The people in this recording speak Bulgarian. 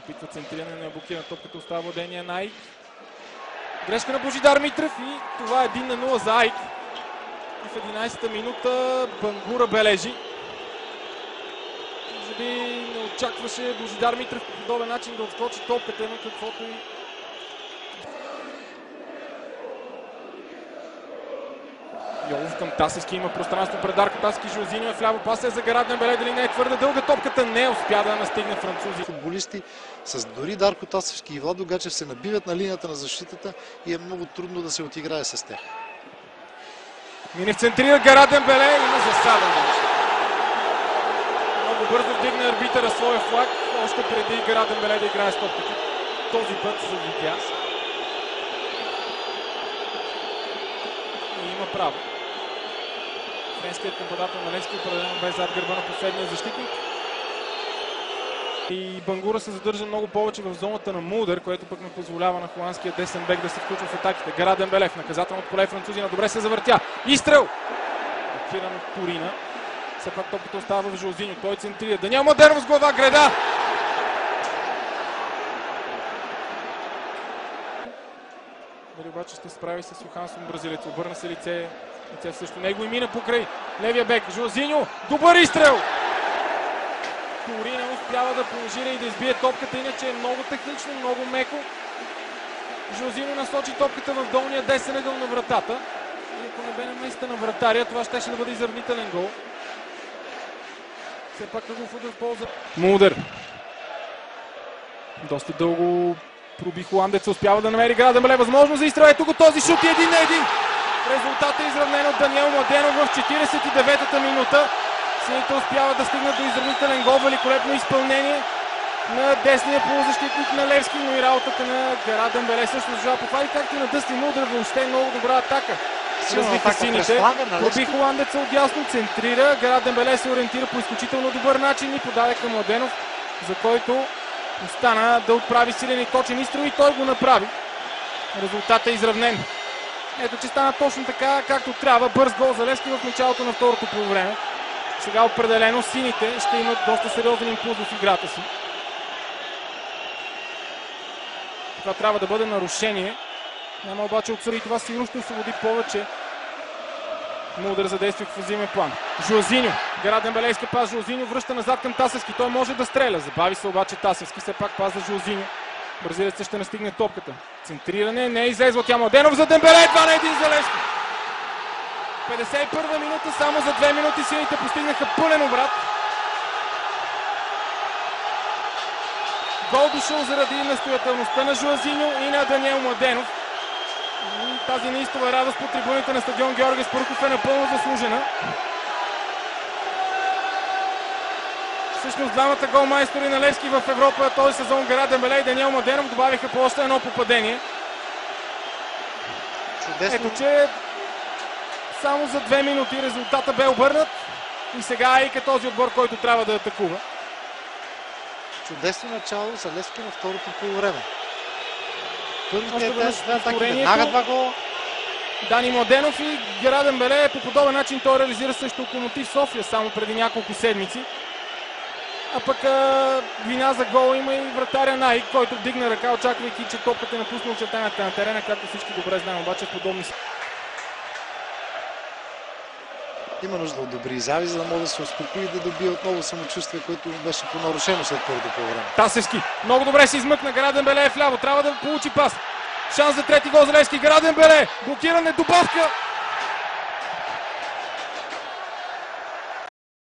Опитва центриране на блокирана топката, остава владение на Аик. Грешка на Божидар Митрев и това е 1-0 за Аик. И в 11-та минута Бангура бележи. Може би не очакваше Божидар Митрев по подобен начин да отскочи топката, но каквото и... Йолов към Тасевски, има пространство пред Дарко Тасевски, Жозиньо е вляво, паса е за Герард Дембеле, дали не е твърде дълга топката, не успя да настигне французи. Футболисти с дори Дарко Тасевски и Владо Гачев се набиват на линията на защитата и е много трудно да се отиграе с тях. Минев центрира Герард Дембеле, има засада. Много бързо вдигна арбитъра своя флаг, още преди Герард Дембеле да играе с топката. Този път се видя. И има право. Френският нападател на Левски определено бе зад гърба на последния защитник. И Бангура се задържа много повече в зоната на Мулдър, което пък не позволява на холандския десен бек да се включва в атаките. Герард Дембеле в наказателното поле французина добре се завъртя. Изстрел! Блокиран от Турина. Все пак топката остава в Жозиньо. Той центрира. Даниел Младенов с глава, греда! Дали обаче ще справи с Йохансон бразилец. Обърна се лице срещу него и мина покрай левия бек. Жозиньо, добър изстрел! Турина успява да положира и да избие топката, иначе е много технично, много меко. Жозиньо насочи топката в долния десен ъгъл на вратата. И ако не бе на места на вратаря, това щеше да бъде изравнителен гол. Все пак Агуф удар в полза. Мулдър. Доста дълго проби холандеца, успява да намери Герард Дембеле възможност за изстрел. Ето го този шут и 1-1. Резултатът е изравнен от Даниел Младенов в 49-та минута. Сините успяват да стигнат до изравнителен гол. Великолепно изпълнение на десния полузащитник на Левски, но и работата на Герард Дембеле също заслужава похвали, както и на Дъстин Мулдър. Въобще е много добра атака. Развиха сините. Проби холандеца отдясно, центрира. Герард Дембеле се ориентира по изключително добър начин и подаде към Младенов, за който остана да отправи силен и точен изстрел и той го направи. Резултатът е изравнен. Ето, че стана точно така, както трябва. Бърз гол за Левски в началото на второто полувреме. Сега определено сините ще имат доста сериозен импулс в играта си. Това трябва да бъде нарушение. Няма обаче отсъди, това сигурно ще освободи повече Мулдър за действие в взимен план. Жозиньо. Герард Дембеле иска пас. Жозиньо връща назад към Тасевски. Той може да стреля. Забави се обаче Тасевски. Все пак пас за Жозиньо. Бразилецът ще настигне топката. Центриране. Не е излезла тя. Младенов за Дембеле. 2-1 за Левски. 51-а минута. Само за 2 минути сините постигнаха пълен обрат. Гол дошъл заради настоятелността на Жозиньо и на Даниел Младенов. И тази неистова радост по трибуните на стадион Георги Спарухов е напълно заслужена. Всъщност двамата голмайстори на Левски в Европа този сезон, Герард Дембеле и Даниел Младенов, добавиха по още едно попадение. Чудесно. Ето, че само за 2 минути резултата бе обърнат и сега Аик е този отбор, който трябва да атакува. Чудесно начало за Левски на второто полувреме. Първите две атаки, веднага 2 гола. Дани Младенов и Герард Дембеле по подобен начин той реализира също Локомотив София само преди няколко седмици. А пък вина за гола има и вратаря Наик, който вдигна ръка, очаквайки, че топката е напусна очертанията на терена, както всички добре знаем, обаче подобни са. Има нужда от добри изяви, за да може да се успокои и да добие отново самочувствие, което беше по-нарушено след първото полувреме. Тасевски. Много добре се измъкна. Герард Дембеле е вляво. Трябва да получи пас. Шанс за трети гол за Левски. Герард Дембеле. Блокиране, добавка.